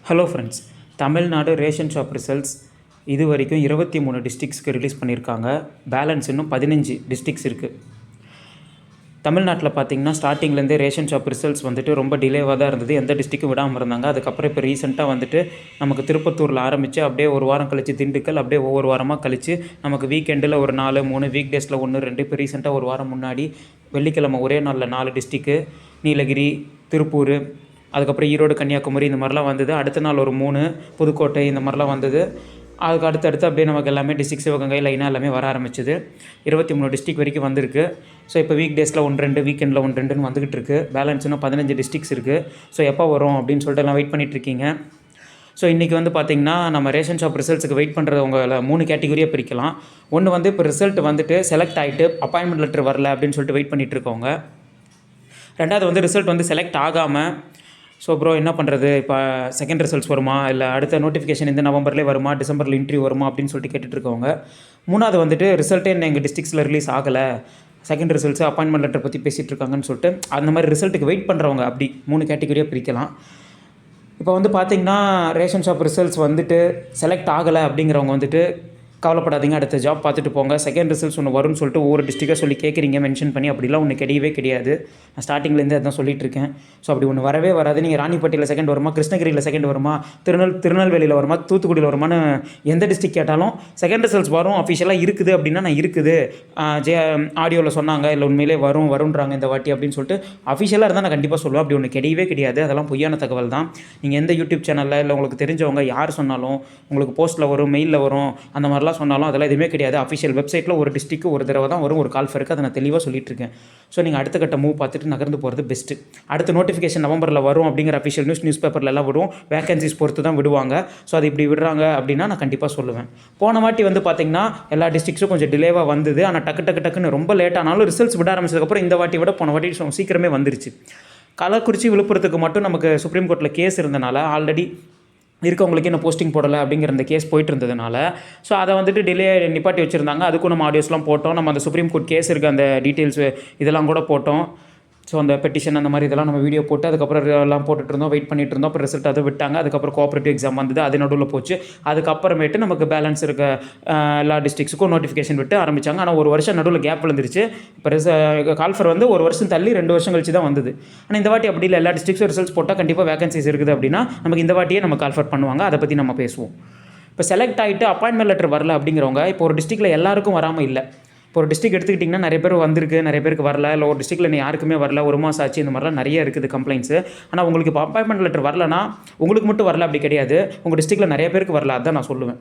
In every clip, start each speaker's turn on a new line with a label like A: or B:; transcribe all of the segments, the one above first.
A: Hello friends, Tamil Nadu ration shop results இது வரைக்கும் 23 டிஸ்ட்ரிக்ஸ்க்கு release பண்ணியிருக்காங்க. பேலன்ஸ் இன்னும் 15 டிஸ்ட்ரிக்ஸ் இருக்குது. தமிழ்நாட்டில் பார்த்திங்கன்னா ஸ்டார்டிங்லேருந்தே ரேஷன் ஷாப் ரிசல்ட்ஸ் வந்துட்டு ரொம்ப டிலேவாக தான் இருந்தது. எந்த டிஸ்ட்ரிக்கும் விடாமல் இருந்தாங்க. அதுக்கப்புறம் இப்போ ரீசெண்டாக வந்துட்டு நமக்கு திருப்பத்தூரில் ஆரம்பித்து அப்படியே ஒரு வாரம் கழித்து திண்டுக்கல், அப்படியே ஒவ்வொரு வாரமாக கழித்து நமக்கு வீக்கெண்டில் ஒரு 4-3, வீக் டேஸில் 1-2, இப்போ ரீசெண்டாக ஒரு வாரம் முன்னாடி வெள்ளிக்கிழமை ஒரே நாளில் 4 டிஸ்ட்ரிக்கு, நீலகிரி, திருப்பூர், அதுக்கப்புறம் ஈரோடு, கன்னியாகுமரி இந்த மாதிரிலாம் வந்தது. அடுத்த நாள் ஒரு 3, புதுக்கோட்டை இந்த மாதிரிலாம் வந்தது. அதுக்கு அடுத்தடுத்து அப்படியே நமக்கு எல்லாமே டிஸ்ட்ரிக் சிவகங்கை லைனாக எல்லாமே வர ஆரம்பிச்சிது. 23 டிஸ்ட்ரிக் வரைக்கும் வந்திருக்கு. ஸோ இப்போ வீக் டேஸில் 1-2, வீக்கெண்டில் 1-2 வந்துக்கிட்டு இருக்குது. பேலன்ஸ் இன்னும் 15 டிஸ்ட்ரிக்ஸ் இருக்குது. ஸோ எப்போ வரும் அப்படின்னு சொல்லிட்டு எல்லாம் வெயிட் பண்ணிகிட்ருக்கீங்க. ஸோ இன்றைக்கி வந்து பார்த்திங்கன்னா நம்ம ரேஷன் ஷாப் ரிசல்ட்ஸுக்கு வெயிட் பண்ணுறவங்க 3 கேட்டகரியாக பிரிக்கலாம். ஒன்று வந்து இப்போ ரிசல்ட் வந்துட்டு செலக்ட் ஆகிட்டு அப்பாயின்மெண்ட் லெட்டர் வரல அப்படின்னு சொல்லிட்டு வெயிட் பண்ணிகிட்ருக்கவங்க. ரெண்டாவது வந்து ரிசல்ட் வந்து செலக்ட் ஆகாமல், ஸோ ப்ரோ என்ன பண்ணுறது, இப்போ செகண்ட் ரிசல்ட்ஸ் வருமா, இல்லை அடுத்த நோட்டிஃபிகேஷன் இந்த நவம்பர்லேயே வருமா, டிசம்பரில் இன்டர்வியூ வருமா அப்படின்னு சொல்லிட்டு கேட்டுட்ருக்கவங்க. மூணாவது வந்துட்டு ரிசல்ட்டே எங்கள் டிஸ்ட்ரிக்ஸில் ரிலீஸ் ஆகலை, செகண்ட் ரிசல்ட்ஸு அப்பாயின்மெண்ட் லெட்டர் பற்றி பேசிகிட்டு இருக்காங்கன்னு சொல்லிட்டு அந்த மாதிரி ரிசல்ட்டுக்கு வெயிட் பண்ணுறவங்க. அப்படி 3 கேட்டகரியாக பிரிக்கலாம். இப்போ வந்து பார்த்திங்கன்னா ரேஷன் ஷாப் ரிசல்ட்ஸ் வந்துட்டு செலக்ட் ஆகலை அப்படிங்கிறவங்க வந்துட்டு கவலைப்படாதீங்க, அடுத்த ஜாப் பார்த்துட்டு போங்க. செகண்ட் ரிசல்ட்ஸ் ஒன்று வரும்னு சொல்லிட்டு ஒவ்வொரு டிஸ்ட்ரிக்டாக சொல்லி கேட்குறீங்க, மென்ஷன் பண்ணி. அப்படிலாம் ஒன்று கிடையவே. நான் ஸ்டார்டிங்லேருந்து அதான் சொல்லிட்டுருக்கேன். ஸோ அப்படி ஒன்று வரவே வராது. நீங்கள் ராணிப்பேட்டையில் செகண்ட் வருமா, கிருஷ்ணகிரியில் செகண்ட் வருமா, திருநெல்வேலியில் வருமா, தூத்துக்குடியில் வருமானு எந்த டிஸ்ட்ரிக் கேட்டாலும் செகண்ட் ரிசல்ட்ஸ் வரும் அஃபிஷியலாக இருக்குது அப்படின்னா நான் இருக்குது, ஆடியோவில் சொன்னாங்க, இல்லை உண்மையிலே வரும்ன்றாங்க இந்த வாட்டி அப்படின்னு சொல்லிட்டு அஃபிஷியலாக இருந்தால் நான் கண்டிப்பாக சொல்லுவேன். அப்படி ஒன்று கிடையாது. அதெல்லாம் பொய்யான தகவல் தான். நீங்கள் எந்த யூடியூப் சேனலில் இல்லை உங்களுக்கு தெரிஞ்சவங்க யார் சொன்னாலும், உங்களுக்கு போஸ்ட்டில் வரும், மெயிலில் வரும், அந்த மாதிரிலாம் சொன்னாலும் அதெல்லாம் எதுவுமே கிடையாது. அஃபிஷியல் வெப்சைட்டில் ஒரு டிஸ்ட்ரிக்கு ஒரு தடவை தான் வரும், ஒரு கால் ஃபருக்கு. அதை நான் தெளிவாக சொல்லிட்டுருக்கேன். ஸோ நீங்கள் அடுத்த கட்ட மூவ் பார்த்துட்டு நகர்ந்து போகிறது பெஸ்ட்டு. அடுத்த நோட்டிஃபிகேஷன் நவம்பரில் வரும் அப்படிங்கிற அஃபிஷியல் நியூஸ் பேப்பர்லாம் வரும். வேகன்சிஸ் பொறுத்து தான் விடுவாங்க. ஸோ அது இப்படி விடுறாங்க அப்படின்னா நான் கண்டிப்பாக சொல்லுவேன். போன வாட்டி வந்து பார்த்திங்கன்னா எல்லா டிஸ்ட்ரிக்ஸும் கொஞ்சம் டிலேவாக வந்தது. ஆனால் டக்குன்னு ரொம்ப லேட் ஆனாலும் ரிசல்ட்ஸ் விட ஆரம்பிச்சதுக்கப்புறம் இந்த வாட்டி விட போன வாட்டி சீக்கிரமே வந்துருச்சு. கள்ளக்குறிச்சி, விழுப்புரத்துக்கு மட்டும் நமக்கு சுப்ரீம் கோர்ட்டில் கேஸ் இருந்தனால, ஆல்ரெடி இருக்கவங்களுக்கு என்ன போஸ்டிங் போடலை அப்படிங்கிற அந்த கேஸ் போயிட்டு இருந்ததுனால, ஸோ அதை வந்துட்டு டிலே நிப்பாட்டி வச்சுருந்தாங்க. அதுக்கும் நம்ம ஆடியோஸ்லாம் போட்டோம். நம்ம அந்த சுப்ரீம் கோர்ட் கேஸ் இருக்க அந்த டீட்டெயில்ஸ் இதெல்லாம் கூட போட்டோம். ஸோ அந்த பெட்டிஷன் அந்த மாதிரி இதெல்லாம் நம்ம வீடியோ போட்டு அதுக்கப்புறம் எல்லாம் போட்டுட்டு இருந்தோம், வெயிட் பண்ணிட்டு இருந்தோம். அப்புறம் ரிசல்ட் அதை விட்டாங்க. அதுக்கப்புறம் கோஆப்ரேட்டிவ் எக்ஸாம் வந்தது, அது நடுவில் போச்சு. அதுக்கப்புறமேட்டு நமக்கு பேலன்ஸ் இருக்க எல்லா டிஸ்ட்ரிக்ஸுக்கும் நோட்டிஃபிகேஷன் விட்டு ஆரம்பித்தாங்க. ஆனால் ஒரு வருஷம் நடுவில் கேப் விழுந்துருச்சு. இப்போ கால்ஃபர் வந்து ஒரு வருஷம் தள்ளி 2 வருஷம் கழிச்சு தான் வந்தது. ஆனால் இந்த வாட்டி அப்படி இல்லை. எல்லா டிஸ்ட்ரிக்ஸும் ரிசல்ட்ஸ் போட்டால் கண்டிப்பாக வேகன்சிஸ் இருக்குது அப்படின்னா நமக்கு இந்த வாட்டியே நம்ம கால்ஃபர் பண்ணுவாங்க. அதை பற்றி நம்ம பேசுவோம். இப்போ செலக்ட் ஆகிட்டு அப்பாயின்மெண்ட் லெட்டர் வரல அப்படிங்கிறவங்க, இப்போ ஒரு டிஸ்ட்ரிக்டில் எல்லாருக்கும் வராமல் இல்லை. இப்போ ஒரு டிஸ்ட்ரிக் எடுத்துக்கிட்டிங்கன்னா நிறைய பேர் வந்திருக்கு, நிறைய பேருக்கு வரல, இல்லை ஒரு டிஸ்ட்ரிக்டில் யாருக்குமே வரல, 1 மாதம் ஆச்சு, இந்த மாதிரிலாம் நிறைய இருக்குது கம்ப்ளைண்ட்ஸு. ஆனால் உங்களுக்கு இப்போ அப்பாயின்மெண்ட் லெட்டர் வரலனா உங்களுக்கு மட்டும் வரல அப்படி கிடையாது, உங்கள் டிஸ்ட்ரிக்டில் நிறைய பேருக்கு வரல. அதுதான் நான் சொல்லுவேன்.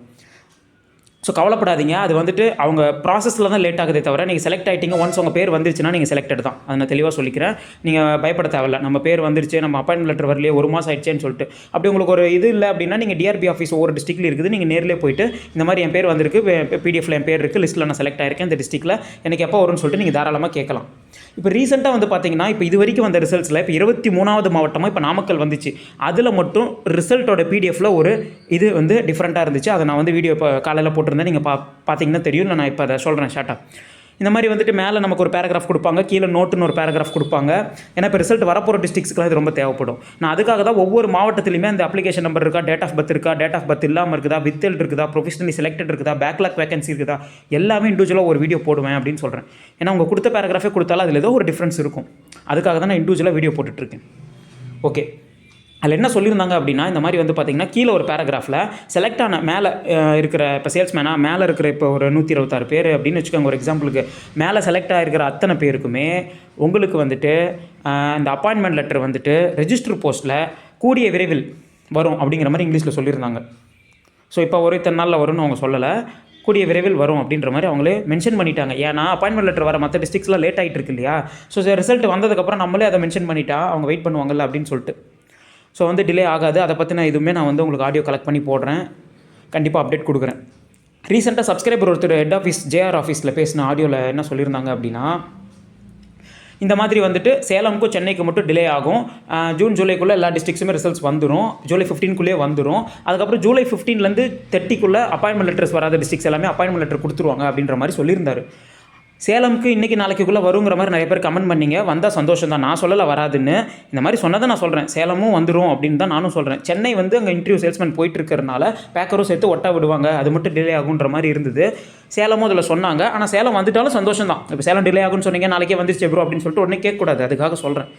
A: ஸோ கவலைப்படாதீங்க. அது வந்துட்டு அவங்க ப்ராசஸில் தான் லேட் ஆகுதே தவிர, நீங்கள் செலக்ட் ஆகிட்டீங்க, ஒன்ஸ் உங்கள் பேர் வந்துருச்சுன்னா நீங்கள் செலக்டட் தான். அதை நான் தெளிவாக சொல்லிக்கிறேன். நீங்கள் பயப்பட தேவையில்ல. நம்ம பேர் வந்துருச்சு, நம்ம அப்பாயின்மெண்ட் லெட்டர் வரலையே, 1 மாதம் ஆயிடுச்சேன்னு சொல்லிட்டு. அப்படி உங்களுக்கு ஒரு இது இல்லை அப்படின்னா, நீங்கள் டிஆர்பி ஆஃபீஸ் ஒவ்வொரு டிஸ்ட்ரிக்டில் இருக்குது, நீங்கள் நேரிலே போயிட்டு இந்த மாதிரி என் பேர் வந்திருக்கு, பிடிஎஃப்ல என் பேர் இருக்குது, லிஸ்ட்டில் நான் செலக்ட் ஆயிருக்கேன், இந்த டிஸ்ட்ரிக்டில் எனக்கு எப்போ வரும்னு சொல்லிட்டு நீங்கள் தாராளமாக கேட்கலாம். இப்போ ரீசெண்டாக வந்து பார்த்தீங்கன்னா, இப்போ இது வரைக்கும் வந்த ரிசல்ட்ஸில் இப்போ 23வது மாவட்டமாக இப்போ நாமக்கல் வந்துச்சு. அதில் மட்டும் ரிசல்ட்டோட பிடிஎஃப்ல ஒரு இது வந்து டிஃப்ரெண்ட்டாக இருந்துச்சு. அதை நான் வந்து வீடியோ இப்போ காலையில் போட்டிருந்தேன், நீங்கள் பார்த்தீங்கன்னா தெரியும். இல்லை நான் இப்போ அதை சொல்கிறேன் ஷார்ட்டாக. இந்த மாதிரி வந்துட்டு மேலே நமக்கு ஒரு பேராகிராஃப் கொடுப்பாங்க, கீழே நோட்டுன்னு ஒரு பேராகிராஃப் கொடுப்பாங்க. ஏன்னா இப்போ ரிசல்ட் வரப்போகிற டிஸ்ட்ரிக்ஸ்க்குலாம் இது ரொம்ப தேவைப்படும். நான் அதுக்காக தான் ஒவ்வொரு மாவட்டத்திலையுமே அந்த அப்ளிகேஷன் நம்பர் இருக்கா, டேட் ஆஃப் பர்த் இருக்கா, டேட் ஆஃப் பர்த் இல்லாமல் இருக்குதா, வித்தல் இருக்குதா, ப்ரொஃபஷனலி செலக்டட் இருக்குதா, பேக்லாக் வேகன்சி இருக்குதா, எல்லாமே இண்டிவிஜுவலாக ஒரு வீடியோ போடுவேன் அப்படின்னு சொல்கிறேன். ஏன்னா உங்கள் கொடுத்த பேராகிராஃபே கொடுத்தாலும் அதில் ஏதோ ஒரு டிஃப்ரென்ஸ் இருக்கும். அதுக்காக தான் நான் இண்டிவிஜுவலாக வீடியோ போட்டுட்ருக்கேன். ஓகே, அதில் என்ன சொல்லியிருந்தாங்க அப்படின்னா, இந்த மாதிரி வந்து பார்த்திங்கன்னா கீழே ஒரு பேராகிராஃபில் செலக்ட் ஆன மேலே இருக்கிற இப்போ சேல்ஸ்மேனாக மேலே இருக்கிற இப்போ ஒரு 126 பேர் அப்படின்னு வச்சுக்கோங்க ஒரு எக்ஸாம்பிளுக்கு. மேலே செலக்ட் ஆகிருக்கிற அத்தனை பேருக்குமே உங்களுக்கு வந்துட்டு இந்த அப்பாயின்மெண்ட் லெட்டர் வந்துட்டு ரெஜிஸ்டர் போஸ்ட்டில் கூடிய விரைவில் வரும் அப்படிங்கிற மாதிரி இங்கிலீஷில் சொல்லியிருந்தாங்க. ஸோ இப்போ ஒரு இத்தனை நாளில் வரும்னு அவங்க சொல்லலை, கூடிய விரைவில் வரும் அப்படின்ற மாதிரி அவங்களே மென்ஷன் பண்ணிட்டாங்க. ஏன்னா அப்பாயின்மெண்ட் லெட்டர் வர மற்ற டிஸ்ட்ரிக்ஸ்லாம் லேட் ஆகிட்டு இருக்கு இல்லையா. ஸோ ரிசல்ட் வந்ததுக்கப்புறம் நம்மளே அதை மென்ஷன் பண்ணிட்டா அவங்க வெயிட் பண்ணுவாங்கல்ல அப்படின்னு சொல்லிட்டு. ஸோ வந்து டிலே ஆகாது. அதை பற்றின எதுவுமே நான் வந்து உங்களுக்கு ஆடியோ கலெக்ட் பண்ணி போடுறேன், கண்டிப்பாக அப்டேட் கொடுக்குறேன். ரீசெண்டாக சப்ஸ்கிரைபர் ஒருத்தர் ஹெட் ஆஃபீஸ் ஜேஆர் ஆஃபீஸில் பேசின ஆடியோவில் என்ன சொல்லியிருந்தாங்க அப்படின்னா, இந்த மாதிரி வந்துட்டு சேலமுக்கும் சென்னைக்கு மட்டும் டிலே ஆகும். ஜூன் ஜூலைக்குள்ளே எல்லா டிஸ்ட்ரிக்ஸுமே ரிசல்ட்ஸ் வந்துடும். ஜூலை 15க்குள்ளேயே வந்துடும். அதுக்கப்புறம் ஜூலை 15லேருந்து 30க்குள்ளே அப்பாயின்மெண்ட் லெட்டர்ஸ் வராத டிஸ்ட்ரிக்ஸ் எல்லாமே அப்பாயின்மெண்ட் லெட்டர் கொடுத்துருவாங்க அப்படின்ற மாதிரி சொல்லியிருந்தார். சேலமுக்கு இன்றைக்கி நாளைக்குள்ளே வருங்கிற மாதிரி நிறைய பேர் கமெண்ட் பண்ணிங்க. வந்தால் சந்தோஷம் தான், நான் சொல்லலை வராதுன்னு. இந்த மாதிரி சொன்னதை நான் சொல்கிறேன். சேலமும் வந்துடும் அப்படின்னு தான் நானும் சொல்கிறேன். சென்னை வந்து அங்கே இன்டர்வியூ சேல்ஸ்மேன் போயிட்டு இருக்கிறனால பேக்கரும் சேர்த்து ஒட்டா விடுவாங்க, அது மட்டும் டிலே ஆகுன்ற மாதிரி இருந்தது. சேலமும் அதில் சொன்னாங்க. ஆனால் சேலம் வந்துட்டாலும் சந்தோஷம் தான். இப்போ சேலம் டிலே ஆகுன்னு சொன்னீங்க, நாளைக்கே வந்துருச்சு ப்ரோ அப்படின்னு சொல்லிட்டு உடனே கேட்கக்கூடாது, அதுக்காக சொல்கிறேன்.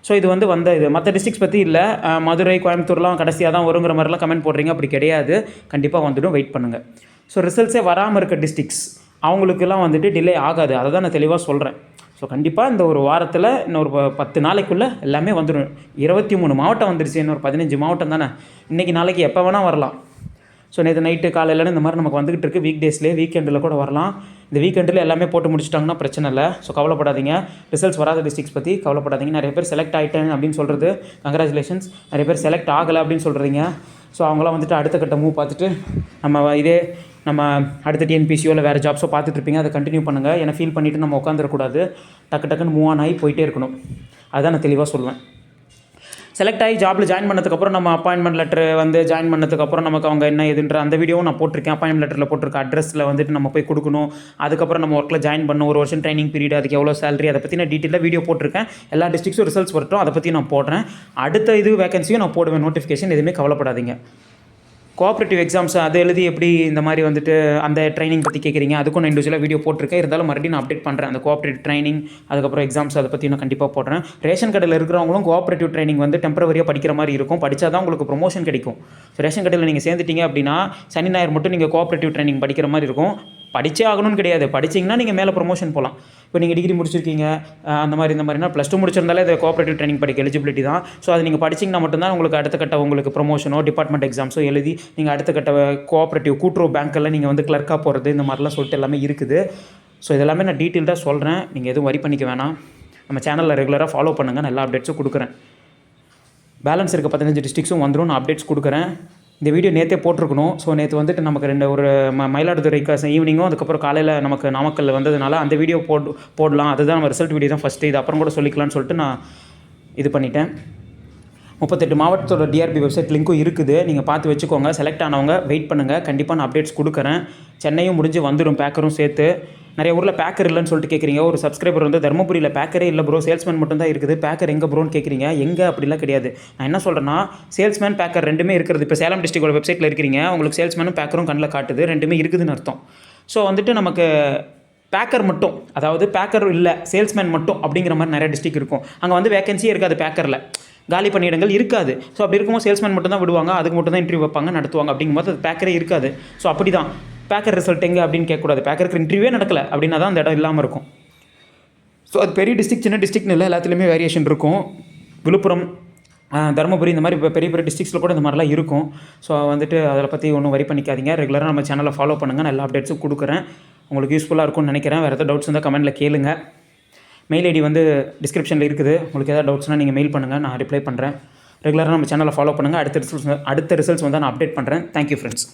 A: ஸோ இது வந்து இது மற்ற டிஸ்ட்ரிக்ஸ் பற்றி இல்லை. மதுரை, கோயம்புத்தூர்லாம் கடைசியாக தான் வருங்கிற மாதிரிலாம் கமெண்ட் போடுறீங்க. அப்படி கிடையாது, கண்டிப்பாக வந்துடும், வெயிட் பண்ணுங்கள். ஸோ ரிசல்ட்ஸே வராமல் இருக்க டிஸ்ட்ரிக்ஸ் அவங்களுக்கெல்லாம் வந்துட்டு டிலே ஆகாது, அதை தான் நான் தெளிவாக சொல்கிறேன். ஸோ கண்டிப்பாக இந்த ஒரு வாரத்தில் இன்னொரு 10 நாளைக்குள்ளே எல்லாமே வந்துடும். 23 மாவட்டம் வந்துருச்சு, இன்னொரு 15 மாவட்டம் தானே. இன்றைக்கி நாளைக்கு எப்போ வேணால் வரலாம். ஸோ நேற்று நைட்டு காலையில் இந்த மாதிரி நமக்கு வந்துகிட்டு இருக்குது. வீக் டேஸ்லேயே வீக்கெண்டில் கூட வரலாம். இந்த வீக்கெண்டில் எல்லாமே போட்டு முடிச்சிட்டாங்கன்னா பிரச்சனை இல்லை. ஸோ கவலைப்படாதீங்க. ரிசல்ட்ஸ் வராத டிஸ்ட்ரிக்ஸ் பற்றி கவலைப்படாதீங்க. நிறைய பேர் செலக்ட் ஆகிட்டேன் அப்படின்னு சொல்கிறது கங்க்ராச்சுலேஷன்ஸ். நிறைய பேர் செலக்ட் ஆகலை அப்படின்னு சொல்கிறீங்க. ஸோ அவங்களாம் வந்துட்டு அடுத்த கட்ட மூவ் பார்த்துட்டு நம்ம அடுத்த டிஎன்பிசியோ இல்லை வேறு ஜாப்ஸோ பார்த்துட்ருப்பீங்க. அதை கண்டினியூ பண்ணுங்கள். ஏன்னா ஃபீல் பண்ணிவிட்டு நம்ம உட்காந்துடக்கூடாது. டக்குன்னு மூவ் ஆன் ஆகி போயிட்டே இருக்கணும். அதுதான் நான் தெளிவாக சொல்லுவேன். செலக்ட் ஆகி ஜாப்பில் ஜாயின் பண்ணதுக்கப்புறம் நம்ம அப்பாயின்மெண்ட் லெட்டர் வந்து ஜாயின் பண்ணதுக்கப்புறம் நமக்கு அவங்க என்ன எதுன்ற அந்த வீடியோவும் நான் போட்டிருக்கேன். அப்பாயின்மெண்ட் லெட்டரில் போட்டிருக்க அட்ரஸில் வந்துட்டு நம்ம போய் கொடுக்கணும். அதுக்கப்புறம் நம்ம ஒர்க்கில் ஜாயின் பண்ணணும். 1 வருஷம் ட்ரைனிங் பீரியட், அதுக்கு எவ்வளோ சேலரி, அதை பற்றி நான் டீட்டெயிலாக வீடியோ போட்டிருக்கேன். எல்லா டிஸ்ட்ரிக்ஸும் ரிசல்ட்ஸ் வரட்டும், அதை பற்றி நான் போடுறேன். அடுத்த வேகன்சியும் நான் போடுவேன், நோட்டிஃபிகேஷன். எதுவுமே கவலைப்படாதீங்க. கோஆப்ரேட்டிவ் எக்ஸாம்ஸ் அது எழுதி எப்படி இந்த மாதிரி வந்துட்டு அந்த ட்ரைனிங் பற்றி கேட்குறீங்க, அதுக்கும் நான் இண்டிவிஜுவலாக வீடியோ போட்டிருக்கேன். இருந்தாலும் மறுபடியும் நான் அப்டேட் பண்ணுறேன். அந்த கோஆப்ரேட்டிவ் ட்ரைனிங் அதுக்கப்புறம் எக்ஸாம்ஸ் அதை பற்றி நான் கண்டிப்பாக போடுறேன். ரேஷன் கடையில் இருக்கிறவங்களும் கோஆப்ரேட்டிவ் ட்ரைனிங் வந்து டெம்பரவரியாக படிக்கிற மாதிரி இருக்கும். படித்தா தான் உங்களுக்கு ப்ரொமோஷன் கிடைக்கும். ஸோ ரேஷன் கடையில் நீங்கள் சேர்ந்துட்டீங்க அப்படின்னா சனி ஞாயிறு மட்டும் நீங்கள் கோஆப்ரேட்டிவ் ட்ரைனிங் படிக்கிற மாதிரி இருக்கும். படித்தே ஆகணும்னு கிடையாது, படிச்சிங்கன்னா நீங்கள் மேலே ப்ரொமோஷன் போகலாம். இப்போ நீங்கள் டிகிரி முடிச்சிருக்கீங்க அந்த மாதிரினா +2 முடிச்சிருந்தாலே அது கோஆப்ரேட்டிவ் ட்ரைனிங் படிக்க எலிஜிபிலிட்டி தான். ஸோ அது நீங்கள் படிச்சிங்கன்னா மட்டும்தான் உங்களுக்கு அடுத்த கட்ட உங்களுக்கு ப்ரொமோஷனோ டிபார்ட்மெண்ட் எக்ஸாம்ஸோ எழுதி நீங்கள் அடுத்த கட்ட கோஆப்ரேட்டிவ் கூட்டுறவு பேங்க்கில் நீங்கள் வந்து கிளர்க்காக போகிறது இந்த மாதிரிலாம் சொல்லிட்டு எல்லாமே இருக்குது. ஸோ இதெல்லாமே நான் டீட்டெயில்டாக சொல்கிறேன். நீங்கள் எதுவும் வரி பண்ணிக்க வேணாம். நம்ம சேனலில் ரெகுலராக ஃபாலோ பண்ணுங்கள். நான் எல்லா அப்டேட்ஸும் கொடுக்குறேன். பேலன்ஸ் இருக்க 15 டிஸ்ட்ரிக்ஸும் வந்துடும், நான் அப்டேட்ஸ் கொடுக்குறேன். இந்த வீடியோ நேற்றே போட்டிருக்கணும். ஸோ நேற்று வந்துட்டு நமக்கு ஒரு மயிலாடுதுறைக்கு ஈவினிங்கும் அதுக்கப்புறம் காலையில் நமக்கு நாமக்கல் வந்ததுனால அந்த வீடியோ போடலாம். அதுதான் நம்ம ரிசல்ட் வீடியோ தான் ஃபஸ்ட்டு. இது அப்புறம் கூட சொல்லிக்கலாம்னு சொல்லிட்டு நான் இது பண்ணிட்டேன். 38 மாவட்டத்தோட டிஆர்பி வெப்சைட் லிங்க்கும் இருக்குது, நீங்கள் பார்த்து வச்சுக்கோங்க. செலக்ட் ஆனவங்க வெயிட் பண்ணுங்கள், கண்டிப்பாக நான் அப்டேட்ஸ் கொடுக்குறேன். சென்னையும் முடிஞ்சு வந்துடும், பேக்கரும் சேர்த்து. நிறைய ஊரில் பேக்கர் இல்லைன்னு சொல்லிட்டு கேட்குறீங்க. ஒரு சப்ஸ்கிரைபர் வந்து தருமபுரியில் பேக்கரே இல்லை ப்ரோ, சேல்ஸ்மேன் மட்டும் தான் இருக்குது, பேக்கர் எங்கே ப்ரோன்னு கேட்குறீங்க. எங்கே அப்படிலாம் கிடையாது. நான் என்ன சொல்கிறேன்னா, சேல்ஸ்மேன் பேக்கர் ரெண்டுமே இருக்கிறது. இப்போ சேலம் டிஸ்ட்ரிக்டோட வெப்சைட்டில் இருக்கிறீங்க, உங்களுக்கு சேல்ஸ்மேனும் பேக்கரும் கண்ணில் காட்டுது, ரெண்டுமே இருக்குதுன்னு அர்த்தம். ஸோ வந்துட்டு நமக்கு பேக்கர் மட்டும், அதாவது பேக்கர் இல்லை சேல்ஸ்மேன் மட்டும் அப்படிங்கிற மாதிரி நிறைய டிஸ்ட்ரிக்ட் இருக்கும். அங்கே வந்து வேகன்சியே இருக்காது, பேக்கரில் காலி பணியிடங்கள் இருக்காது. ஸோ அப்படி இருக்கும்போது சேல்ஸ்மேன் மட்டும் தான் விடுவாங்க, அதுக்கு மட்டும் தான் இன்டர்வியூ வைப்பாங்க, நடத்துவாங்க. அப்படிங்கும்போது அது பேக்கரே இருக்காது. ஸோ அப்படி தான் பேக்கர் ரிசல்ட் எங்கே அப்படின்னு கேட்கக்கூடாது. பேக்கருக்கு இன்டர்வியூவே நடக்கலை அப்படின்னா தான் அந்த இடம் இல்லாமல் இருக்கும். ஸோ அது பெரிய டிஸ்ட்ரிக்ட் சின்ன டிஸ்ட்ரிக்ட்னு இல்லை, எல்லாத்துலேயுமே வேரியேஷன் இருக்கும். விழுப்புரம், தருமபுரி இந்த மாதிரி இப்போ பெரிய டிஸ்ட்ரிக்ஸில் கூட இந்த மாதிரிலாம் இருக்கும். ஸோ வந்துட்டு அதை பற்றி ஒன்றும் வரி பண்ணிக்காதீங்க. ரெகுலராக நம்ம சேனலை ஃபாலோ பண்ணுங்கள். நான் எல்லா அப்டேட்ஸும் கொடுக்குறேன். உங்களுக்கு யூஸ்ஃபுல்லாக இருக்கும்னு நினைக்கிறேன். வேறு எதாவது டவுட்ஸ் இருந்தால் கமெண்ட்டில் கேளுங்க. மெயில் ஐடி வந்து டிஸ்கிரிப்ஷனில் இருக்குது. உங்களுக்கு எதாவது டவுட்ஸ்னால் நீங்கள் மெயில் பண்ணுங்கள், நான் ரிப்ளை பண்ணுறேன். ரெகுலராக நம்ம சேனலை ஃபாலோ பண்ணுங்கள். அடுத்த ரிசல்ட்ஸ் வந்தால் நான் அப்டேட் பண்ணுறேன். Thank you friends.